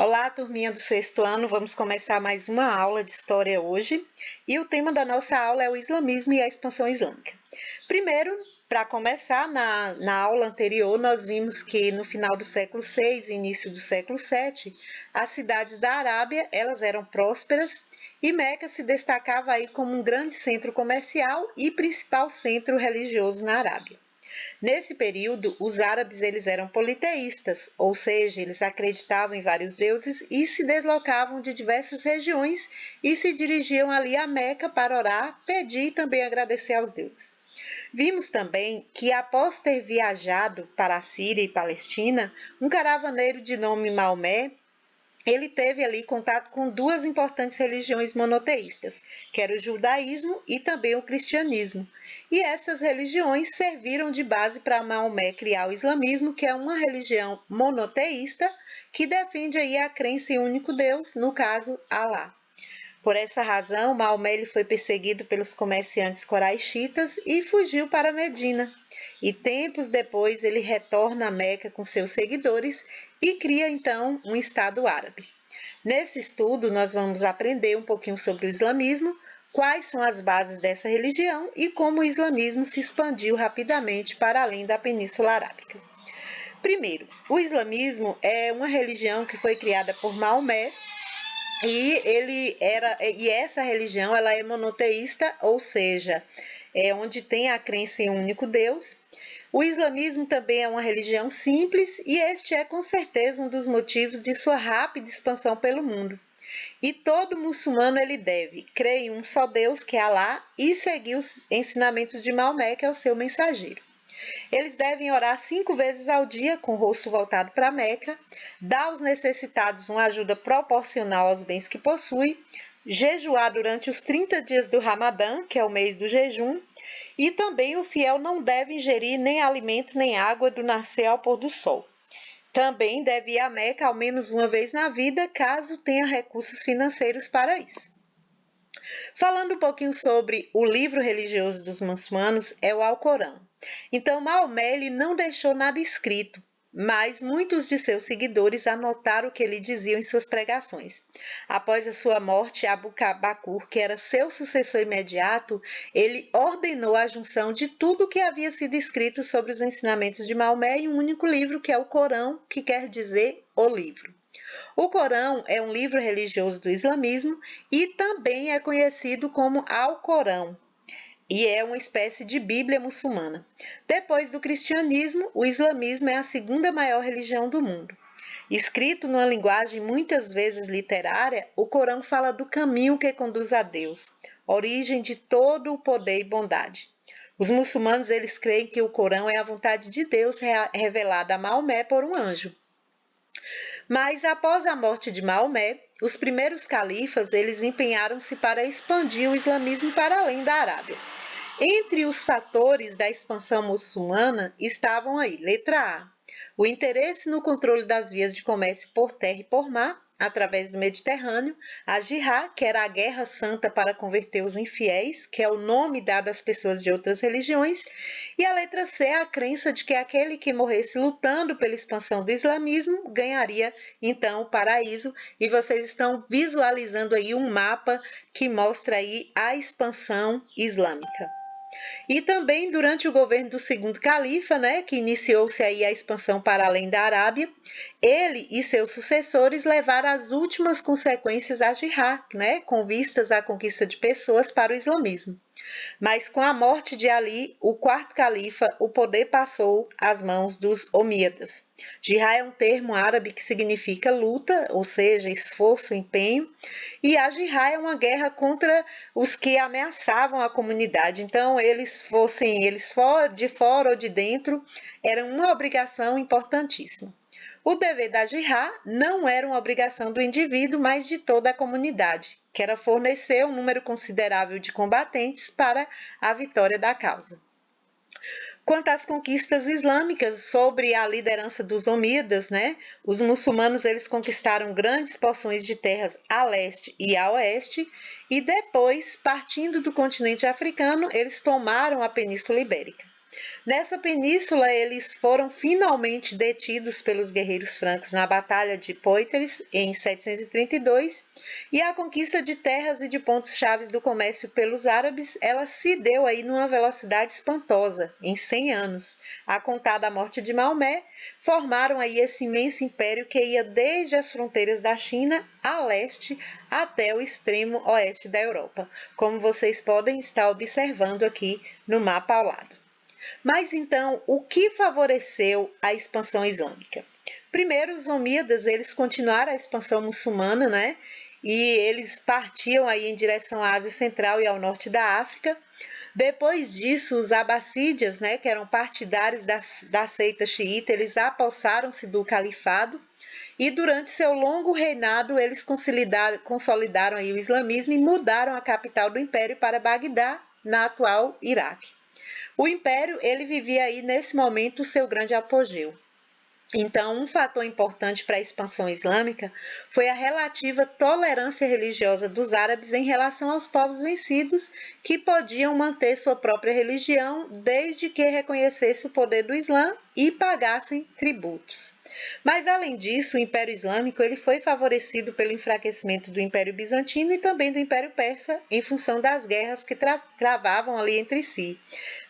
Olá, turminha do sexto ano, vamos começar mais uma aula de história hoje e o tema da nossa aula é o islamismo e a expansão islâmica. Primeiro, para começar, na aula anterior nós vimos que no final do século VI e início do século VII, as cidades da Arábia elas eram prósperas e Meca se destacava aí como um grande centro comercial e principal centro religioso na Arábia. Nesse período, os árabes eles eram politeístas, ou seja, eles acreditavam em vários deuses e se deslocavam de diversas regiões e se dirigiam ali a Meca para orar, pedir e também agradecer aos deuses. Vimos também que após ter viajado para a Síria e Palestina, um caravaneiro de nome Maomé ele teve ali contato com duas importantes religiões monoteístas, que era o judaísmo e também o cristianismo. E essas religiões serviram de base para Maomé criar o islamismo, que é uma religião monoteísta que defende aí a crença em um único Deus, no caso, Alá. Por essa razão, Maomé ele foi perseguido pelos comerciantes coraixitas e fugiu para Medina. E tempos depois ele retorna a Meca com seus seguidores e cria então um Estado árabe. Nesse estudo, nós vamos aprender um pouquinho sobre o islamismo, quais são as bases dessa religião e como o islamismo se expandiu rapidamente para além da Península Arábica. Primeiro, o islamismo é uma religião que foi criada por Maomé e essa religião ela é monoteísta, ou seja, é onde tem a crença em um único Deus. O islamismo também é uma religião simples e este é com certeza um dos motivos de sua rápida expansão pelo mundo. E todo muçulmano ele deve crer em um só Deus, que é Alá, e seguir os ensinamentos de Maomé, que é o seu mensageiro. Eles devem orar 5 vezes ao dia, com o rosto voltado para Meca, dar aos necessitados uma ajuda proporcional aos bens que possui, jejuar durante os 30 dias do Ramadã, que é o mês do jejum, e também o fiel não deve ingerir nem alimento nem água do nascer ao pôr do sol. Também deve ir a Meca ao menos uma vez na vida, caso tenha recursos financeiros para isso. Falando um pouquinho sobre o livro religioso dos muçulmanos, é o Alcorão. Então, Maomé ele não deixou nada escrito, mas muitos de seus seguidores anotaram o que ele dizia em suas pregações. Após a sua morte, Abu Bakr, que era seu sucessor imediato, ele ordenou a junção de tudo o que havia sido escrito sobre os ensinamentos de Maomé em um único livro, que é o Corão, que quer dizer o livro. O Corão é um livro religioso do islamismo e também é conhecido como Alcorão, e é uma espécie de Bíblia muçulmana. Depois do cristianismo, o islamismo é a segunda maior religião do mundo. Escrito numa linguagem muitas vezes literária, o Corão fala do caminho que conduz a Deus, origem de todo o poder e bondade. Os muçulmanos eles creem que o Corão é a vontade de Deus revelada a Maomé por um anjo. Mas após a morte de Maomé, os primeiros califas eles empenharam-se para expandir o islamismo para além da Arábia. Entre os fatores da expansão muçulmana estavam aí, letra A, o interesse no controle das vias de comércio por terra e por mar, através do Mediterrâneo, a Jihad, que era a guerra santa para converter os infiéis, que é o nome dado às pessoas de outras religiões, e a letra C, a crença de que aquele que morresse lutando pela expansão do islamismo ganharia então o paraíso, e vocês estão visualizando aí um mapa que mostra aí a expansão islâmica. E também durante o governo do segundo califa, né, que iniciou-se aí a expansão para além da Arábia, ele e seus sucessores levaram as últimas consequências à jihad, né, com vistas à conquista de pessoas para o islamismo. Mas com a morte de Ali, o quarto califa, o poder passou às mãos dos omíadas. Jihad é um termo árabe que significa luta, ou seja, esforço, empenho, e a jihad é uma guerra contra os que ameaçavam a comunidade. Então, eles de fora ou de dentro, era uma obrigação importantíssima. O dever da jihad não era uma obrigação do indivíduo, mas de toda a comunidade, que era fornecer um número considerável de combatentes para a vitória da causa. Quanto às conquistas islâmicas sobre a liderança dos omíadas, né, os muçulmanos eles conquistaram grandes porções de terras a leste e a oeste, e depois, partindo do continente africano, eles tomaram a Península Ibérica. Nessa península, eles foram finalmente detidos pelos guerreiros francos na Batalha de Poitiers, em 732, e a conquista de terras e de pontos chaves do comércio pelos árabes, ela se deu aí numa velocidade espantosa, em 100 anos. A contar da morte de Maomé, formaram aí esse imenso império que ia desde as fronteiras da China a leste até o extremo oeste da Europa, como vocês podem estar observando aqui no mapa ao lado. Mas então, o que favoreceu a expansão islâmica? Primeiro, os omíadas, eles continuaram a expansão muçulmana, né? E eles partiam aí em direção à Ásia Central e ao norte da África. Depois disso, os abacídeas, né, que eram partidários da seita xiita, eles apossaram-se do califado e durante seu longo reinado eles consolidaram aí o islamismo e mudaram a capital do império para Bagdá, na atual Iraque. O império, ele vivia aí nesse momento o seu grande apogeu. Então, um fator importante para a expansão islâmica foi a relativa tolerância religiosa dos árabes em relação aos povos vencidos, que podiam manter sua própria religião desde que reconhecesse o poder do Islã e pagassem tributos. Mas, além disso, o Império Islâmico ele foi favorecido pelo enfraquecimento do Império Bizantino e também do Império Persa, em função das guerras que travavam ali entre si,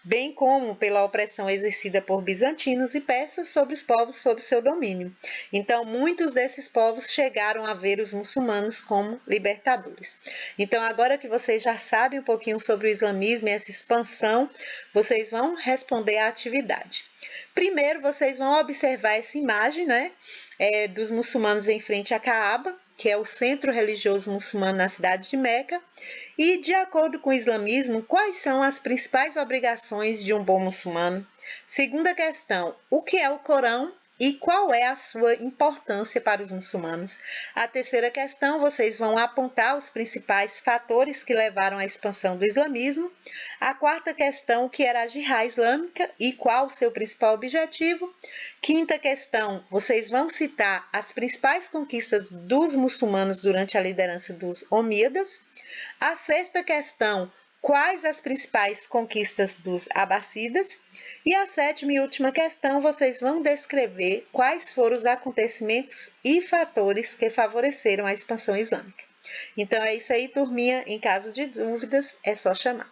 bem como pela opressão exercida por bizantinos e persas sobre os povos sob seu domínio. Então, muitos desses povos chegaram a ver os muçulmanos como libertadores. Então, agora que vocês já sabem um pouquinho sobre o islamismo e essa expansão, vocês vão responder à atividade. Primeiro, vocês vão observar essa imagem, né, dos muçulmanos em frente à Caaba, que é o centro religioso muçulmano na cidade de Meca, e, de acordo com o islamismo, quais são as principais obrigações de um bom muçulmano? Segunda questão, o que é o Corão e qual é a sua importância para os muçulmanos? A terceira questão, vocês vão apontar os principais fatores que levaram à expansão do islamismo. A quarta questão, o que era a Jihad islâmica e qual o seu principal objetivo? Quinta questão, vocês vão citar as principais conquistas dos muçulmanos durante a liderança dos omíadas. A sexta questão, quais as principais conquistas dos abássidas? E a sétima e última questão, vocês vão descrever quais foram os acontecimentos e fatores que favoreceram a expansão islâmica. Então é isso aí, turminha. Em caso de dúvidas, é só chamar.